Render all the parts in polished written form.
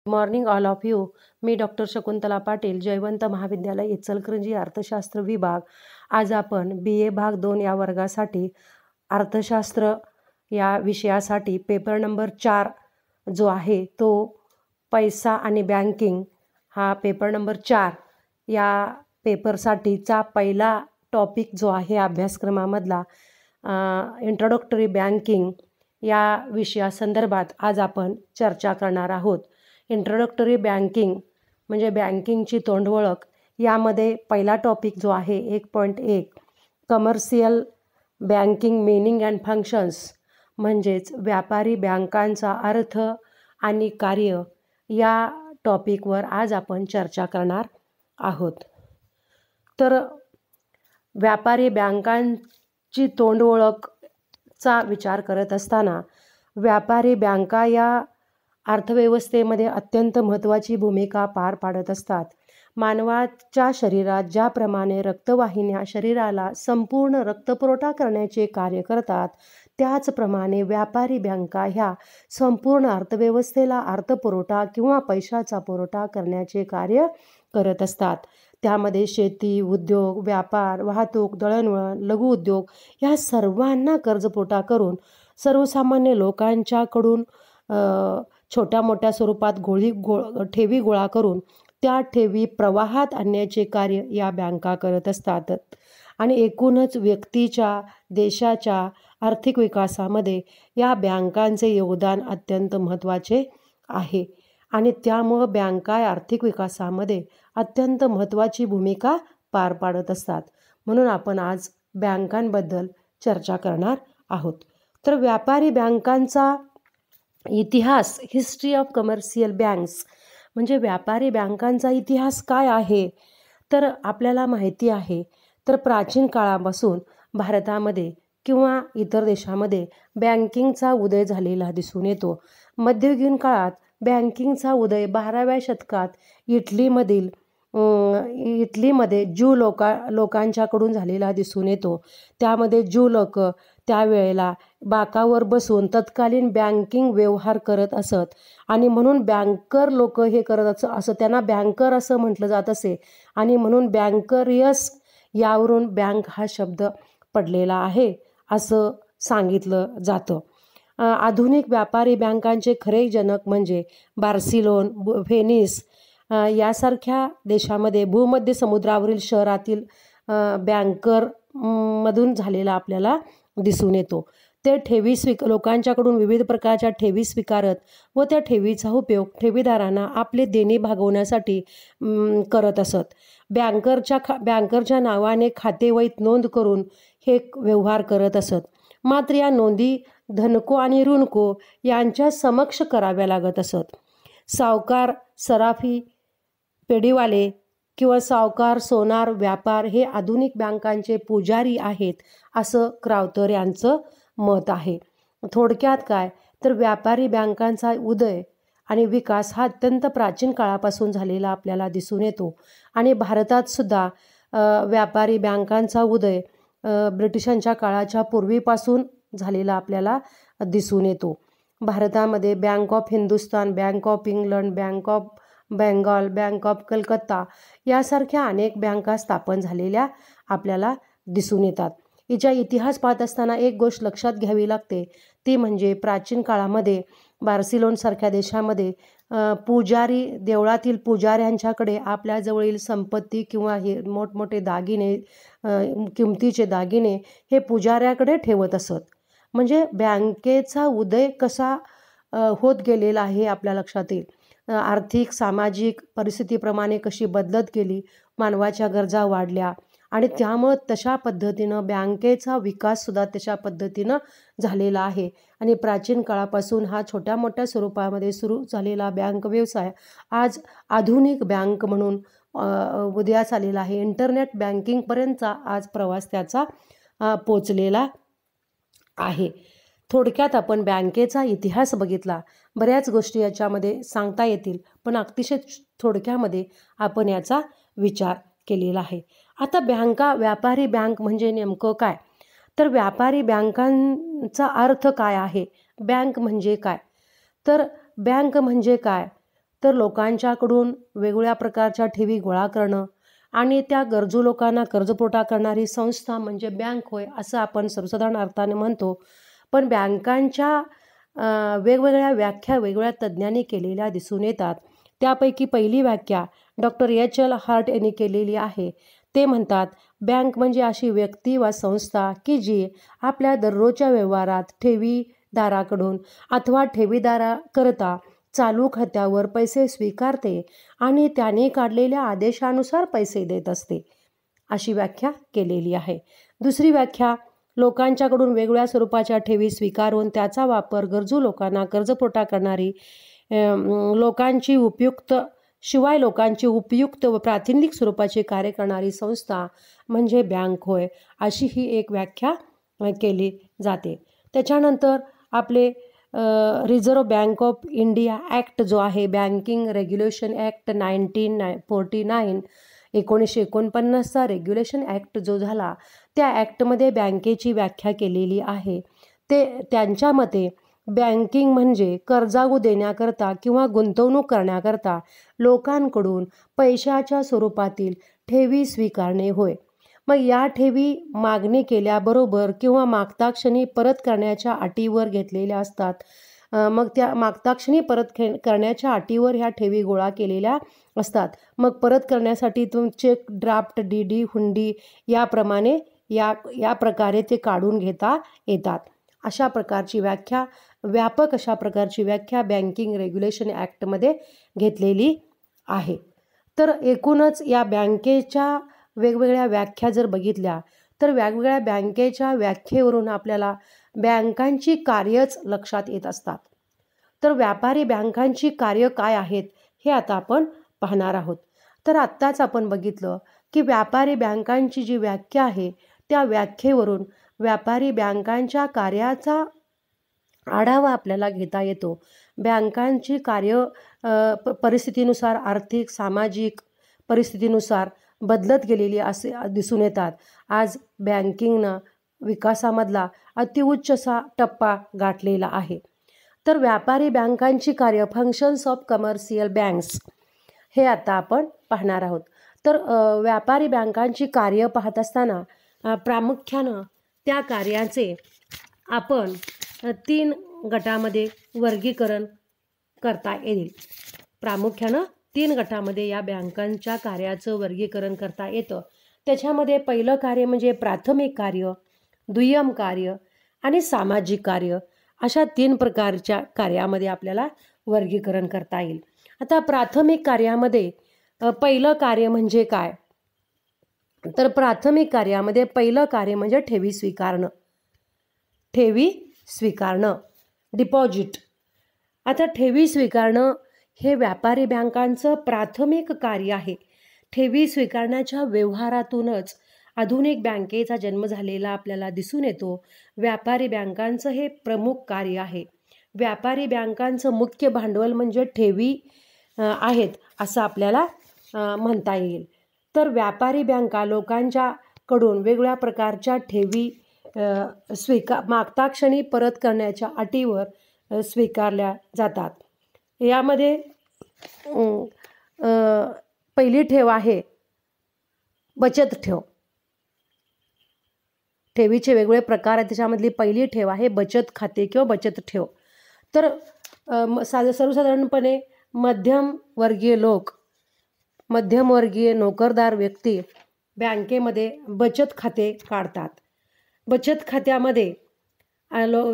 Morning all of you. Me doctor Shakuntala Patil, Jaywant महाविद्यालय इचलकरंजी, अर्थशास्त्र विभाग. आज आपण BA भाग 2 या वर्गासाठी अर्थशास्त्र या विषयासाठी पेपर नंबर 4 जो आहे तो पैसा आणि बँकिंग हा पेपर नंबर 4 या पेपरसाठीचा पहिला टॉपिक जो आहे अभ्यासक्रमामधला इंट्रोडक्टरी बँकिंग या विषयासंदर्भात आज आपण चर्चा करणार आहोत. इंट्रोडक्टरी बँकिंग म्हणजे बँकिंगची तोंडओळख. यामध्ये पहिला टॉपिक जो आहे 1.1 commercial banking meaning and functions म्हणजेच व्यापारी बँकांचा अर्थ आणि कार्य या टॉपिकवर आज आपण चर्चा करणार आहोत. तर व्यापारी बँकांची तोंडओळखचा विचार करत असताना व्यापारी बँका या अर्थव्यवस्थेमध्ये अत्यंत महत्त्वाची भूमिका पार पाडत असतात. मानवाच्या शरीरात ज्याप्रमाणे रक्तवाहिन्या शरीराला संपूर्ण रक्तपुरवठा करण्याचे कार्य करतात, त्याचप्रमाणे व्यापारी बँका ह्या संपूर्ण अर्थव्यवस्थेला अर्थपुरवठा किंवा पैशाचा पुरवठा करण्याचे कार्य करत असतात. त्यामध्ये शेती, उद्योग, व्यापार, वाहतूक, दळणवळण, लघु उद्योग या सर्वांना कर्जपुरवठा करून सर्वसामान्य लोकांच्याकडून छोट्या मोठ्या स्वरूपात ठेवी गोळा करून त्या ठेवी प्रवाहात आणण्याचे कार्य या बँका करत असतात. आणि एकूणच व्यक्तीच्या, देशाच्या आर्थिक विकासामध्ये या बँकांचे योगदान अत्यंत महत्त्वाचे आहे आणि त्यामुळं बँका आर्थिक विकासामध्ये अत्यंत महत्त्वाची भूमिका पार पाडत असतात. म्हणून आपण आज बँकांबद्दल चर्चा करणार आहोत. तर व्यापारी बँकांचा इतिहास, हिस्ट्री ऑफ कमर्शियल बँक्स म्हणजे व्यापारी बँकांचा इतिहास काय आहे तर आपल्याला माहिती आहे. तर प्राचीन काळापासून भारतामध्ये किंवा इतर देशामध्ये बँकिंगचा उदय झालेला दिसून येतो. मध्ययुगीन काळात बँकिंगचा उदय 12व्या शतकात इटलीमध्ये ज्यू लोकांच्याकडून झालेला दिसून येतो. त्यामध्ये ज्यू लोक त्यावेळेला बाकावर बसून तत्कालीन बँकिंग व्यवहार करत असत आणि म्हणून बँकर लोक हे करत असं त्यांना बँकर असं म्हटलं जात असे आणि म्हणून बँकरियस यावरून बँक हा शब्द पडलेला आहे असं सांगितलं जातं. आधुनिक व्यापारी बँकांचे खरे जनक म्हणजे बार्सिलोन, व्हेनिस यासारख्या देशामध्ये भूमध्य समुद्रावरील शहरातील बँकरमधून झालेला आपल्याला दिसून येतो. ते ठेवी लोकांच्याकडून विविध प्रकारच्या ठेवी स्वीकारत व त्या ठेवीचा उपयोग ठेवीदारांना आपले देणी भागवण्यासाठी करत असत. बँकरच्या नावाने खातेवहीत नोंद करून हे व्यवहार करत असत. मात्र या नोंदी धनको आणि ऋणको यांच्या समक्ष कराव्या लागत असत. सावकार, सराफी, पेढीवाले किंवा सावकार, सोनार, व्यापार हे आधुनिक बँकांचे पुजारी आहेत असं क्राउथर यांचं मत आहे. थोडक्यात काय तर व्यापारी बँकांचा उदय आणि विकास हा अत्यंत प्राचीन काळापासून झालेला आपल्याला दिसून येतो आणि भारतात सुद्धा व्यापारी बँकांचा उदय ब्रिटिशांच्या काळाच्या पूर्वीपासून झालेला आपल्याला दिसून येतो. भारतामध्ये bank of Hindustan, bank of England, bank of Bengal, bank of Calcutta यासारख्या अनेक बँका स्थापन झालेल्या आपल्याला दिसून येतात. हिचा इतिहास पाहत असताना एक गोष्ट लक्षात घ्यावी लागते, ती म्हणजे प्राचीन काळामध्ये बार्सिलोनसारख्या देशामध्ये पुजारी, देवळातील पुजाऱ्यांच्याकडे आपल्याजवळील संपत्ती किंवा हे मोठमोठे दागिने, किमतीचे दागिने हे पुजाऱ्याकडे ठेवत असत. म्हणजे बँकेचा उदय कसा होत गेलेला आहे आपल्या लक्षात येईल. आर्थिक, सामाजिक परिस्थितीप्रमाणे कशी बदलत गेली, मानवाच्या गरजा वाढल्या आणि त्यामुळं तशा पद्धतीनं बँकेचा विकाससुद्धा तशा पद्धतीनं झालेला आहे आणि प्राचीन काळापासून हा छोट्या मोठ्या स्वरूपामध्ये सुरू झालेला बँक व्यवसाय आज आधुनिक बँक म्हणून उदयास आलेला आहे. इंटरनेट बँकिंगपर्यंतचा आज प्रवास त्याचा पोचलेला आहे. थोडक्यात आपण बँकेचा इतिहास बघितला. बऱ्याच गोष्टी याच्यामध्ये सांगता येतील पण अतिशय थोडक्यामध्ये आपण याचा विचार केलेला आहे. आता व्यापारी बँक म्हणजे नेमकं काय तर व्यापारी बँकांचा अर्थ काय आहे, बँक म्हणजे काय तर बँक म्हणजे काय तर लोकांच्याकडून वेगवेगळ्या प्रकारच्या ठेवी गोळा करणं आणि त्या गरजू लोकांना कर्जपुरवठा करणारी संस्था म्हणजे बँक होय, असं आपण सर्वसाधारण अर्थाने म्हणतो. पण बँकांच्या वेगवेगळ्या व्याख्या वेगवेगळ्या तज्ज्ञांनी केलेल्या दिसून येतात. त्यापैकी पहिली व्याख्या डॉक्टर H.L. हार्ट यांनी केलेली आहे. ते म्हणतात, बँक म्हणजे अशी व्यक्ती वा संस्था की जी आपल्या दररोजच्या व्यवहारात ठेवीदाराकडून अथवा ठेवीदाराकरता चालू खात्यावर पैसे स्वीकारते आणि त्याने काढलेल्या आदेशानुसार पैसे देत असते, अशी व्याख्या केलेली आहे. दुसरी व्याख्या, लोकांच्याकडून वेगवेगळ्या स्वरूपाच्या ठेवी स्वीकारून त्याचा वापर गरजू लोकांना कर्जपुरवठा करणारी लोकांची उपयुक्त व प्रातिनिधिक स्वरूपाचे कार्य करणारी संस्था म्हणजे बँक होय, अशी ही एक व्याख्या केली जाते. त्याच्यानंतर आपले reserve bank of India act जो आहे, बँकिंग रेग्युलेशन ॲक्ट 1949 1949चा रेग्युलेशन ॲक्ट जो झाला, त्या ॲक्टमध्ये बँकेची व्याख्या केलेली आहे. त्यांच्या मते बँकिंग म्हणजे कर्जाऊ देण्याकरता किंवा गुंतवणूक करण्याकरता लोकांकडून पैशाच्या स्वरूपातील ठेवी स्वीकारणे होय. मग या ठेवी मागणी केल्याबरोबर किंवा मागता क्षणी परत करण्याच्या अटीवर घेतलेल्या असतात. मग त्या मागता क्षणी परत करण्याच्या अटीवर ह्या ठेवी गोळा केलेल्या असतात. मग परत करण्यासाठी चेक, ड्राफ्ट, डी.डी., हुंडी याप्रमाणे या प्रकारे ते काढून घेता येतात. अशा प्रकारची व्याख्या, व्यापक अशा प्रकारची व्याख्या बँकिंग रेग्युलेशन ॲक्टमध्ये घेतलेली आहे. तर एकूणच या बँकेच्या वेगवेगळ्या व्याख्या जर बघितल्या तर वेगवेगळ्या बँकेच्या व्याख्येवरून आपल्याला बँकांची कार्यच लक्षात येत असतात. तर व्यापारी बँकांची कार्य काय आहेत हे आता आपण पाहणार आहोत. तर आत्ताच आपण बघितलं की व्यापारी बँकांची जी व्याख्या आहे त्या व्याख्येवरून व्यापारी बँकांच्या कार्याचा आढावा आपल्याला घेता येतो. बँकांची कार्य परिस्थितीनुसार, आर्थिक सामाजिक परिस्थितीनुसार बदलत गेलेली असे दिसून येतात. आज बँकिंगनं विकासामधला अतिउच्च असा टप्पा गाठलेला आहे. तर व्यापारी बँकांची कार्य, फंक्शन्स ऑफ कमर्शियल बँक्स, हे आता आपण पाहणार आहोत. तर व्यापारी बँकांची कार्य पाहत असताना प्रामुख्यानं त्या कार्याचे आपण 3 गटामध्ये वर्गीकरण करता येईल. प्रामुख्यानं 3 गटामध्ये या बँकांच्या कार्याचं वर्गीकरण करता येतं. त्याच्यामध्ये पहिलं कार्य म्हणजे प्राथमिक कार्य, दुय्यम कार्य आणि सामाजिक कार्य, अशा 3 प्रकारच्या कार्यामध्ये आपल्याला वर्गीकरण करता येईल. आता प्राथमिक कार्यामध्ये पहिलं कार्य म्हणजे काय? तर प्राथमिक कार्यामध्ये पहिलं कार्य म्हणजे ठेवी स्वीकारणं, डिपॉझिट. आता ठेवी स्वीकारणं हे व्यापारी बँकांचं प्राथमिक कार्य आहे. ठेवी स्वीकारण्याच्या व्यवहारातूनच आधुनिक बँकेचा जन्म झालेला आपल्याला दिसून येतो. व्यापारी बँकांचं हे प्रमुख कार्य आहे. व्यापारी बँकांचं मुख्य भांडवल म्हणजे ठेवी आहेत असं आपल्याला म्हणता येईल. तर व्यापारी बँका लोकांच्याकडून वेगवेगळ्या प्रकारच्या ठेवी मागता क्षणी परत करण्याच्या अटीवर स्वीकारल्या जातात. यामध्ये पहिली ठेव आहे बचत ठेव. ठेवीचे वेगवेगळे प्रकार आहेत, त्याच्यामधली पहिली ठेव आहे बचत खाते किंवा बचत ठेव. तर सर्वसाधारणपणे मध्यमवर्गीय नोकरदार व्यक्ती बँकेमध्ये बचत खाते काढतात. बचत खात्यामध्ये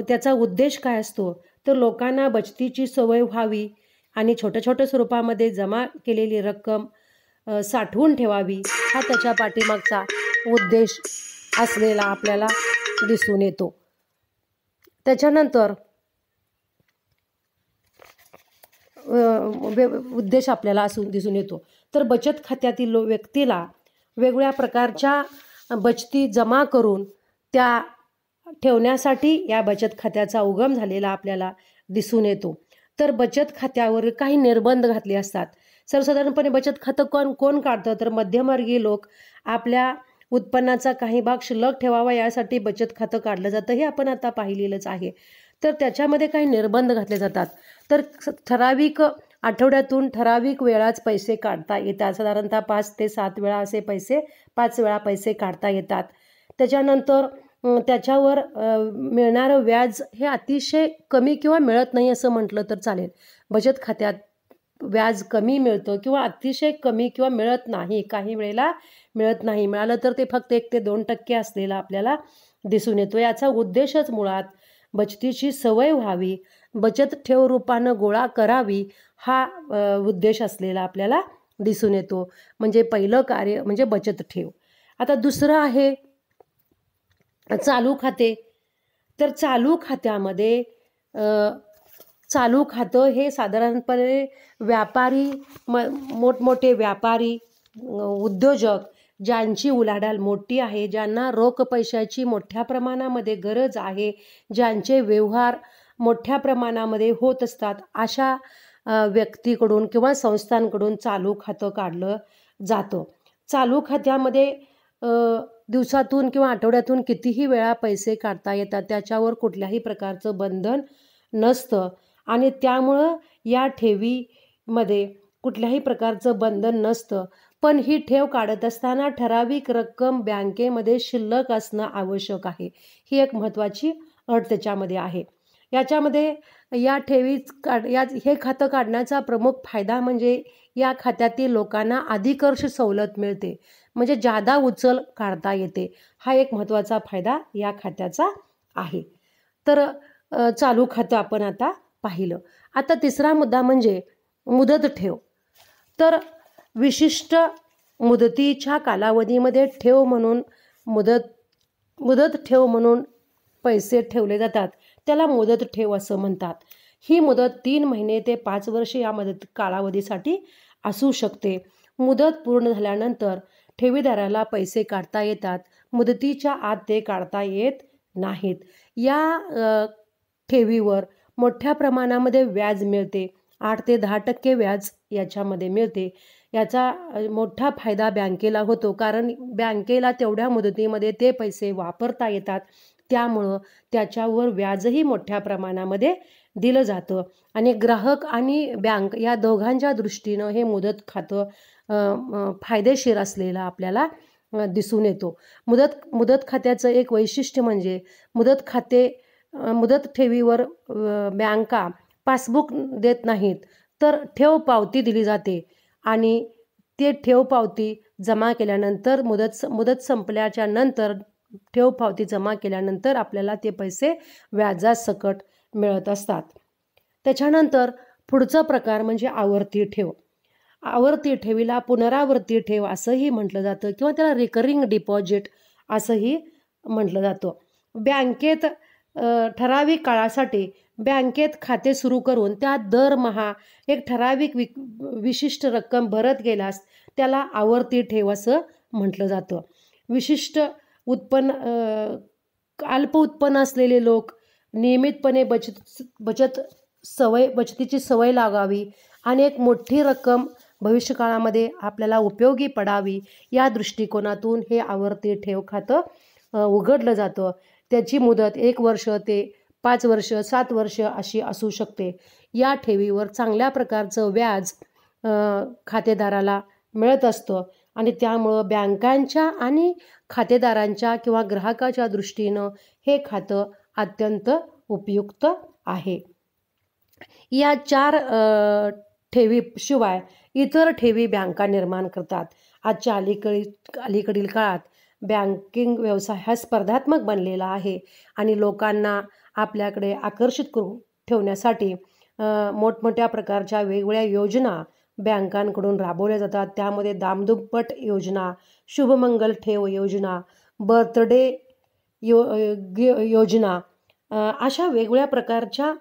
त्याचा उद्देश काय असतो? तर लोकांना बचतीची सवय व्हावी आणि छोट्या छोट्या स्वरूपामध्ये जमा केलेली रक्कम साठवून ठेवावी, हा त्याच्या पाठीमागचा उद्देश असलेला आपल्याला दिसून येतो. त्याच्यानंतर उद्देश आपल्याला दिसून येतो. तर बचत खात्यातील व्यक्तीला वेगवेगळ्या प्रकारच्या बचती जमा करून त्या ठेवण्यासाठी या बचत खात्याचा उगम झालेला आपल्याला दिसून येतो. तर बचत खात्यावर काही निर्बंध घातले असतात. सर्वसाधारणपणे बचत खातं कोण काढतं? तर मध्यमवर्गीय लोक आपल्या उत्पन्नाचा काही भाग शिल्लक ठेवावा यासाठी बचत खातं काढलं जातं, हे आपण आता पाहिलेलंच आहे. तर त्याच्यामध्ये काही निर्बंध घातले जातात. तर ठराविक आठवड्यातून ठराविक वेळाच पैसे काढता येतात. साधारणतः 5 ते 7 वेळा असे पैसे 5 वेळा पैसे काढता येतात. त्याच्यानंतर त्याच्यावर मिळणारं व्याज हे अतिशय कमी किंवा मिळत नाही असं म्हटलं तर चालेल. बचत खात्यात व्याज कमी मिळतं किंवा अतिशय कमी किंवा मिळत नाही, काही वेळेला मिळत नाही. मिळालं तर ते फक्त 1 ते 2% असलेला आपल्याला दिसून येतो. याचा उद्देशच मुळात बचतीची सवय व्हावी, बचत ठेव रूपानं गोळा करावी, हा उद्देश असलेला आपल्याला दिसून येतो. म्हणजे पहिलं कार्य म्हणजे बचत ठेव. आता दुसरं आहे चालू खाते. तर चालू खात्यामध्ये चालू खातं हे साधारणपणे व्यापारी मोठमोठे व्यापारी, उद्योजक ज्यांची उलाढाल मोठी आहे, ज्यांना रोख पैशाची मोठ्या प्रमाणामध्ये गरज आहे, ज्यांचे व्यवहार मोठ्या प्रमाणामध्ये होत असतात, अशा व्यक्तीकडून किंवा संस्थांकडून चालू खातं काढलं जातं. चालू खात्यामध्ये दिवसातून किंवा आठवड्यातून कितीही वेळा पैसे काढता येतात, त्याच्यावर कुठल्याही प्रकारचं बंधन नसतं आणि त्यामुळं या ठेवीमध्ये कुठल्याही प्रकारचं बंधन नसतं. पण ही ठेव काढत असताना ठराविक रक्कम बँकेमध्ये शिल्लक असणं आवश्यक आहे. ही एक महत्त्वाची अट त्याच्यामध्ये आहे. याच्यामध्ये या हे खातं काढण्याचा प्रमुख फायदा म्हणजे या खात्यातील लोकांना अधिकर्ष सवलत मिळते, म्हणजे जादा उचल काढता येते. हा एक महत्त्वाचा फायदा या खात्याचा आहे. तर चालू खातं आपण आता पाहिलं. आता तिसरा मुद्दा म्हणजे मुदत ठेव. तर विशिष्ट मुदतीच्या कालावधीमध्ये ठेव म्हणून मुदत ठेव म्हणून पैसे ठेवले जातात, त्याला मुदत ठेव असं म्हणतात. ही मुदत 3 महिने ते 5 वर्षे या मुदत कालावधीसाठी असू शकते. मुदत पूर्ण झाल्यानंतर ठेवीदाराला पैसे काढता येतात, मुदतीच्या आत ते काढता येत नाहीत. या ठेवीवर मोठ्या प्रमाणामध्ये व्याज मिळते. 8 ते 10% व्याज याच्यामध्ये मिळते. याचा मोठा फायदा बँकेला होतो, कारण बँकेला तेवढ्या मुदतीमध्ये ते पैसे वापरता येतात. त्यामुळं त्याच्यावर व्याजही मोठ्या प्रमाणामध्ये दिलं जातं आणि ग्राहक आणि बँक या दोघांच्या दृष्टीनं हे मुदत खातं फायदेशीर असलेलं आपल्याला दिसून येतो. मुदत खात्याचं एक वैशिष्ट्य म्हणजे मुदत ठेवीवर बँका पासबुक देत नाहीत, तर ठेव पावती दिली जाते आणि ते ठेव पावती जमा केल्यानंतर मुदत संपल्याच्या नंतर ठेव पावती जमा केल्यानंतर आपल्याला ते पैसे व्याजासकट मिळत असतात. त्याच्यानंतर पुढचा प्रकार म्हणजे आवर्ती ठेव. आवर्ती ठेवीला पुनरावर्ती ठेव असंही म्हटलं जातं किंवा त्याला रिकरिंग डिपॉझिट असंही म्हटलं जातं. बँकेत ठराविक काळासाठी बँकेत खाते सुरू करून त्यात दरमहा एक ठराविक विशिष्ट रक्कम भरत गेल्यास त्याला आवर्ती ठेव असं म्हटलं जातं. विशिष्ट अल्प उत्पन्न असलेले लोक नियमितपणे बचतीची सवय लागावी आणि एक मोठी रक्कम भविष्यकाळामध्ये आपल्याला उपयोगी पडावी, या दृष्टिकोनातून हे आवर्ती ठेव खातं उघडलं जातं. त्याची मुदत 1 वर्ष ते 5 वर्ष 7 वर्ष अशी असू शकते. या ठेवीवर चांगल्या प्रकारचं व्याज खातेदाराला मिळत असतं आणि त्यामुळं बँकांच्या आणि खातेदारांच्या किंवा ग्राहकाच्या दृष्टीनं हे खातं अत्यंत उपयुक्त आहे. या 4 ठेवीशिवाय इतर ठेवी बँका निर्माण करतात. आजच्या अलीकडील काळात बँकिंग व्यवसाय हा स्पर्धात्मक बनलेला आहे आणि लोकांना आपल्याकडे आकर्षित करून ठेवण्यासाठी मोठमोठ्या प्रकारच्या वेगवेगळ्या योजना बँकांकडून राबवल्या जातात. त्यामध्ये दामदुप्पट योजना, शुभमंगल ठेव योजना, बर्थडे योजना, अशा वेगवेगळ्या प्रकारच्या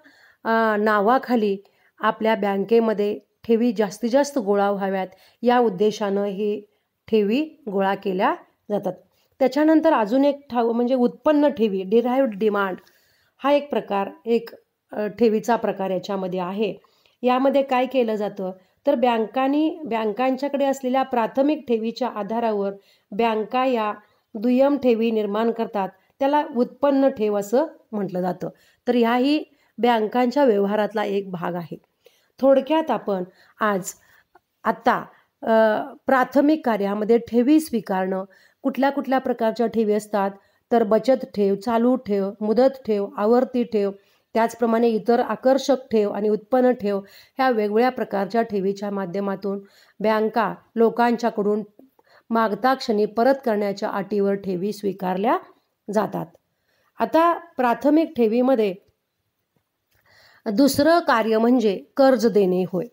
नावाखाली आपल्या बँकेमध्ये ठेवी जास्तीत जास्त गोळा व्हाव्यात या उद्देशानं ही ठेवी गोळा केल्या जातात. त्याच्यानंतर अजून एक म्हणजे उत्पन्न ठेवी, डिराइव्हड डिमांड, हा एक ठेवीचा प्रकार याच्यामध्ये आहे. यामध्ये काय केलं जातं तर बँकांच्याकडे असलेल्या प्राथमिक ठेवीच्या आधारावर बँका या दुय्यम ठेवी निर्माण करतात. त्याला उत्पन्न ठेव असं म्हटलं जातं. तर ह्याही बँकांच्या व्यवहारातला एक भाग आहे. थोडक्यात आपण आज आत्ता प्राथमिक कार्यामध्ये ठेवी स्वीकारणं, कुठल्या कुठल्या प्रकारच्या ठेवी असतात, तर बचत ठेव, चालू ठेव, मुदत ठेव, आवर्ती ठेव, त्याचप्रमाणे इतर आकर्षक ठेव आणि उत्पन्न ठेव ह्या वेगवेगळ्या प्रकारच्या ठेवीच्या माध्यमातून बँका लोकांच्याकडून मागता क्षणी परत करण्याच्या अटीवर ठेवी स्वीकारल्या जातात. आता प्राथमिक ठेवीमध्ये दुसरं कार्य म्हणजे कर्ज देणे होय.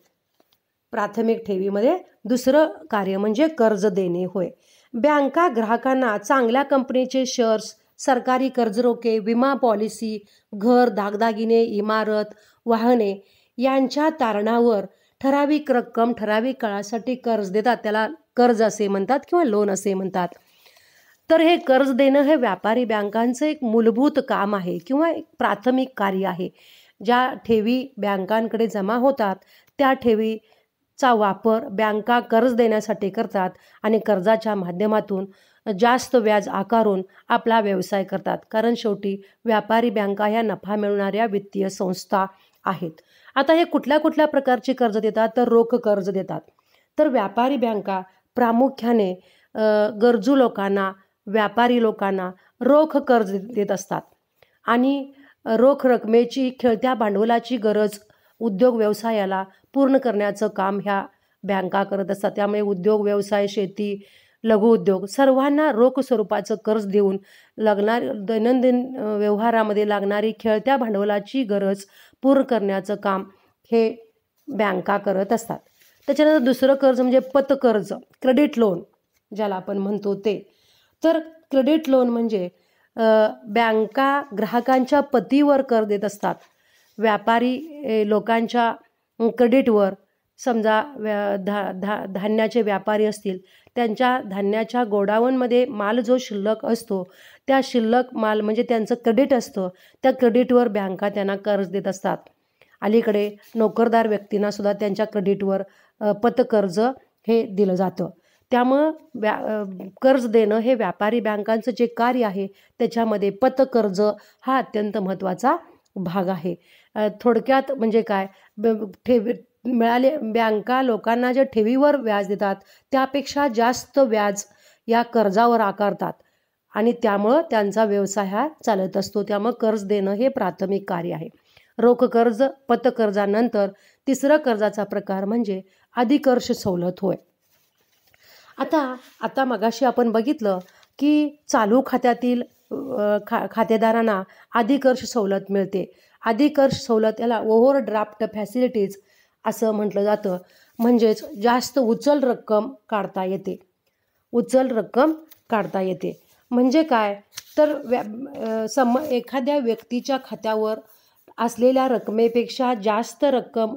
प्राथमिक ठेवीमध्ये दुसरं कार्य म्हणजे कर्ज देणे होय. बँका ग्राहकांना चांगल्या कंपनीचे शेअर्स, सरकारी कर्जरोखे, विमा पॉलिसी, घर, दागदागिने, इमारत, वाहने यांच्या तारणावर ठराविक रक्कम ठराविक काळासाठी कर्ज देतात. त्याला कर्ज असे म्हणतात किंवा लोन असे म्हणतात. तर हे कर्ज देणं हे व्यापारी बँकांचं एक मूलभूत काम आहे किंवा एक प्राथमिक कार्य आहे. ज्या ठेवी बँकांकडे जमा होतात त्या ठेवीचा वापर बँका कर्ज देण्यासाठी करतात आणि कर्जाच्या माध्यमातून जास्त व्याज आकारून आपला व्यवसाय करतात. कारण शेवटी व्यापारी बँका ह्या नफा मिळवणाऱ्या वित्तीय संस्था आहेत. आता हे कुठल्या कुठल्या प्रकारचे कर्ज देतात, तर रोख कर्ज देतात. तर व्यापारी बँका प्रामुख्याने गरजू लोकांना, व्यापारी लोकांना रोख कर्ज देत असतात आणि रोख रकमेची खेळत्या भांडवलाची गरज उद्योग व्यवसायाला पूर्ण करण्याचं काम ह्या बँका करत असतात. त्यामुळे उद्योग व्यवसाय, शेती, लघुउद्योग सर्वांना रोख स्वरूपाचं कर्ज देऊन दैनंदिन व्यवहारामध्ये लागणारी खेळत्या भांडवलाची गरज पूर्ण करण्याचं काम हे बँका करत असतात. त्याच्यानंतर दुसरं कर्ज म्हणजे पतकर्ज, क्रेडिट लोन ज्याला आपण म्हणतो ते. तर क्रेडिट लोन म्हणजे बँका ग्राहकांच्या पतीवर कर्ज देत असतात. व्यापारी लोकांच्या क्रेडिटवर, समजा धान्याचे व्यापारी असतील, त्यांच्या धान्याच्या गोडाऊनमध्ये माल जो शिल्लक असतो त्या शिल्लक माल म्हणजे त्यांचं क्रेडिट असतं, त्या क्रेडिटवर बँका त्यांना कर्ज देत असतात. अलीकडे नोकरदार व्यक्तींना सुद्धा त्यांच्या क्रेडिटवर पतकर्ज हे दिलं जातं. त्यामुळं कर्ज देणं हे व्यापारी बँकांचं जे कार्य आहे त्याच्यामध्ये पतकर्ज हा अत्यंत महत्त्वाचा भाग आहे. थोडक्यात म्हणजे काय, ठेवी बँका लोकांना जे ठेवीवर व्याज देतात त्यापेक्षा जास्त व्याज या कर्जावर आकारतात आणि त्यामुळं त्यांचा व्यवसाय हा चालत असतो. त्यामुळं कर्ज देणं हे प्राथमिक कार्य आहे. रोख कर्ज, पतकर्जानंतर तिसरं कर्जाचा प्रकार म्हणजे अधिकर्ष सवलत होय. आता मगाशी आपण बघितलं की चालू खात्यातील खातेदारांना अधिकर्ष सवलत मिळते. अधिकर्ष सवलत याला ओव्हरड्राफ्ट फॅसिलिटीज असं म्हटलं जातं. म्हणजेच जास्त उचल रक्कम काढता येते. म्हणजे काय, तर एखाद्या व्यक्तीच्या खात्यावर असलेल्या रकमेपेक्षा जास्त रक्कम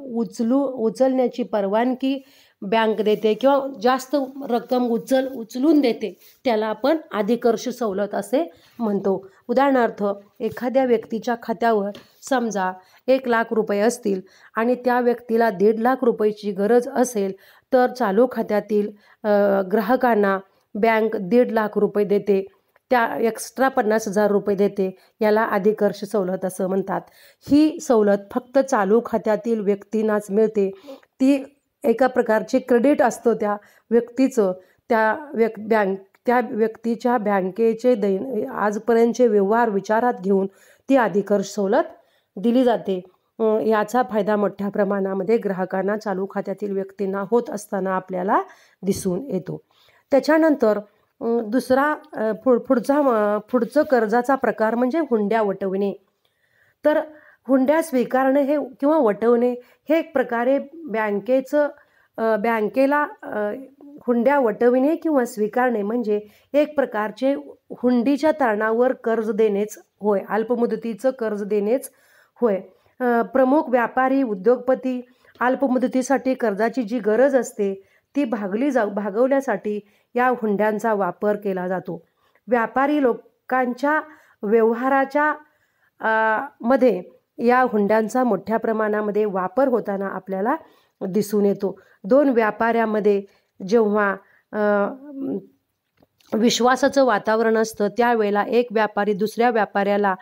उचलण्याची परवानगी बँक देते किंवा जास्त रक्कम उचलून देते, त्याला आपण अधिकर्ष सवलत असे म्हणतो. उदाहरणार्थ, एखाद्या व्यक्तीच्या खात्यावर समजा 1,00,000 रुपये असतील आणि त्या व्यक्तीला 1,50,000 रुपयाची गरज असेल, तर चालू खात्यातील ग्राहकांना बँक 1,50,000 रुपये देते, त्या एक्स्ट्रा 50,000 रुपये देते. याला अधिकर्ष सवलत असं म्हणतात. ही सवलत फक्त चालू खात्यातील व्यक्तींनाच मिळते. ती एका प्रकारचे क्रेडिट असतं त्या व्यक्तीचं. त्या व्यक्तीच्या बँकेचे आजपर्यंतचे व्यवहार विचारात घेऊन ती अधिकर्ष सवलत दिली जाते. याचा फायदा मोठ्या प्रमाणामध्ये ग्राहकांना, चालू खात्यातील व्यक्तींना होत असताना आपल्याला दिसून येतो. त्याच्यानंतर दुसरा पुढचं कर्जाचा प्रकार म्हणजे हुंड्या वटवणे. तर हुंड्या स्वीकारणे हे किंवा वटवणे हे एक प्रकारे बँकेला हुंड्या वटविणे किंवा स्वीकारणे म्हणजे एक प्रकारचे हुंडीच्या तारणावर कर्ज देणेच होय, अल्पमुदतीचं कर्ज देणेच होय. प्रमुख व्यापारी, उद्योगपती अल्पमुदतीसाठी कर्जाची जी गरज असते ती भागवण्यासाठी या हुंड्यांचा वापर केला जातो. व्यापारी लोकांच्या व्यवहाराच्या मध्ये या हुंड्यांचा मोठ्या प्रमाणामध्ये वापर होताना आपल्याला दिसून येतो. दोन व्यापाऱ्यामध्ये जेव्हा विश्वासाचं वातावरण असतं त्यावेळेला एक व्यापारी दुसऱ्या व्यापाऱ्याला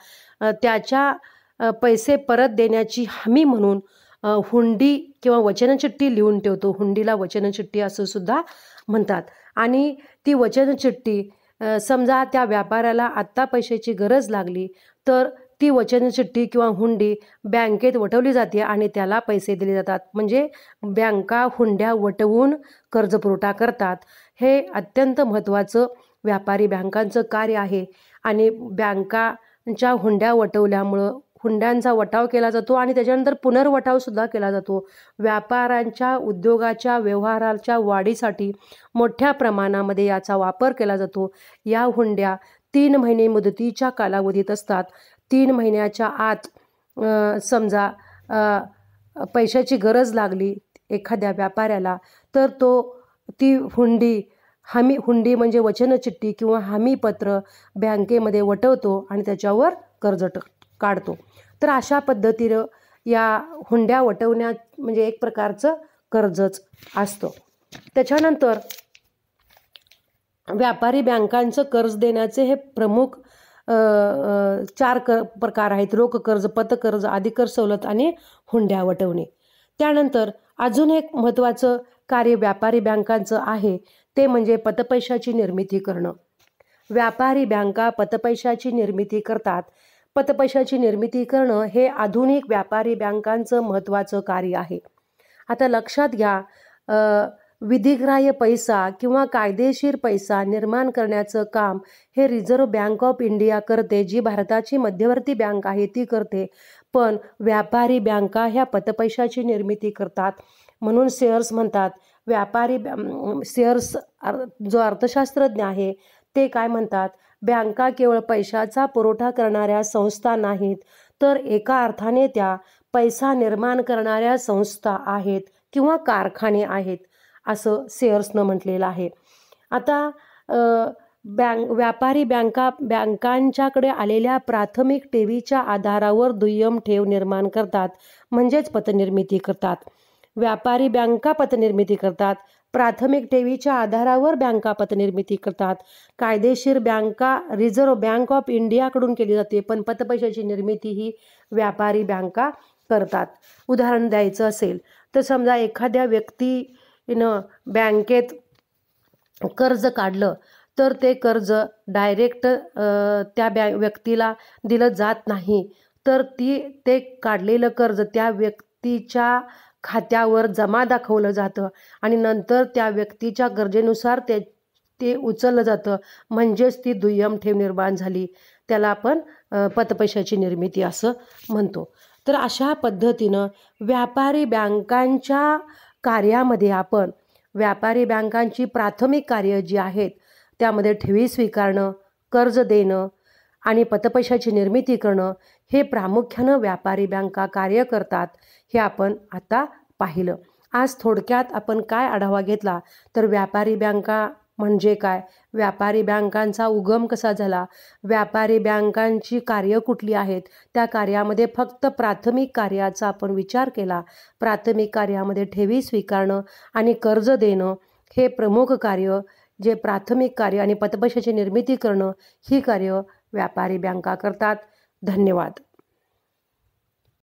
त्याच्या पैसे परत देण्याची हमी म्हणून हुंडी किंवा वचनचिठ्ठी लिहून ठेवतो. हुंडीला वचनचिठ्ठी असं सुद्धा म्हणतात. आणि ती वचनचिठ्ठी समजा त्या व्यापाऱ्याला आत्ता पैशाची गरज लागली तर ती वचनचिठ्ठी किंवा हुंडी बँकेत वटवली जाते आणि त्याला पैसे दिले जातात. म्हणजे बँका हुंड्या वटवून कर्जपुरवठा करतात. हे अत्यंत महत्त्वाचं व्यापारी बँकांचं कार्य आहे. आणि बँकांच्या हुंड्या वटवल्यामुळं हुंड्यांचा वटाव केला जातो आणि त्याच्यानंतर पुनर्वटावसुद्धा केला जातो. व्यापाऱ्यांच्या उद्योगाच्या व्यवहाराच्या वाढीसाठी मोठ्या प्रमाणामध्ये याचा वापर केला जातो. या हुंड्या 3 महिने मुदतीच्या कालावधीत असतात. 3 महिन्याच्या आत समजा पैशाची गरज लागली एखाद्या व्यापाऱ्याला तर ती हुंडी म्हणजे वचनचिठ्ठी किंवा हमीपत्र बँकेमध्ये वटवतो आणि त्याच्यावर कर्ज काढतो. तर अशा पद्धतीनं या हुंड्या वटवण्यात म्हणजे एक प्रकारचं कर्जच असतं. त्याच्यानंतर व्यापारी बँकांचं कर्ज देण्याचे हे प्रमुख 4 प्रकार आहेत. रोख कर्ज, पतकर्ज, अधिकर सवलत आणि हुंड्या वटवणे. त्यानंतर अजून एक महत्त्वाचं कार्य व्यापारी बँकांचं आहे ते म्हणजे पतपैशाची निर्मिती करणं. व्यापारी बँका पतपैशाची निर्मिती करतात. पतपैशाची निर्मिती करणं हे आधुनिक व्यापारी बँकांचं महत्त्वाचं कार्य आहे. आता लक्षात घ्या, विधिग्राह्य पैसा किंवा कायदेशीर पैसा निर्माण करण्याचं काम हे रिझर्व्ह बँक ऑफ इंडिया करते, जी भारताची मध्यवर्ती बँक आहे ती करते. पण व्यापारी बँका ह्या पतपैशाची निर्मिती करतात. म्हणून शेअर्स म्हणतात. शेअर्स जो अर्थशास्त्रज्ञ आहे ते काय म्हणतात, बँका केवळ पैशाचा पुरवठा करणाऱ्या संस्था नाहीत, तर एका अर्थाने त्या पैसा निर्माण करणाऱ्या संस्था आहेत किंवा कारखाने आहेत, असं शेअर्सनं म्हटलेलं आहे. आता व्यापारी बँकांच्याकडे आलेल्या प्राथमिक ठेवीच्या आधारावर दुय्यम ठेव निर्माण करतात, म्हणजेच पतनिर्मिती करतात. व्यापारी बँका पतनिर्मिती करतात. प्राथमिक ठेवीच्या आधारावर बँका पतनिर्मिती करतात. कायदेशीर बँका रिझर्व्ह बँक ऑफ इंडियाकडून केली जाते, पण पतपैशाची निर्मिती ही व्यापारी बँका करतात. उदाहरण द्यायचं असेल तर समजा एखाद्या व्यक्तीनं बँकेत कर्ज काढलं तर ते कर्ज डायरेक्ट त्या व्यक्तीला दिलं जात नाही, तर ते काढलेलं कर्ज त्या व्यक्तीच्या खात्यावर जमा दाखवलं जातं आणि नंतर त्या व्यक्तीच्या गरजेनुसार ते उचललं जातं, म्हणजेच ती दुय्यम ठेव निर्माण झाली. त्याला आपण पतपैशाची निर्मिती असं म्हणतो. तर अशा पद्धतीनं व्यापारी बँकांच्या कार्यामध्ये आपण व्यापारी बँकांची प्राथमिक कार्य जी आहेत त्यामध्ये ठेवी स्वीकारणं, कर्ज देणं आणि पतपैशाची निर्मिती करणं हे प्रामुख्यानं व्यापारी बँका कार्य करतात. हे आपण आता पाहिलं. आज थोडक्यात आपण काय आढावा घेतला तर व्यापारी बँका म्हणजे काय, व्यापारी बँकांचा उगम कसा झाला, व्यापारी बँकांची कार्य कुठली आहेत, त्या कार्यामध्ये फक्त प्राथमिक कार्याचा आपण विचार केला. प्राथमिक कार्यामध्ये ठेवी स्वीकारणं आणि कर्ज देणं हे प्रमुख कार्य, जे प्राथमिक कार्य आणि पतपैशाची निर्मिती करणं ही कार्य व्यापारी बँका करतात. धन्यवाद.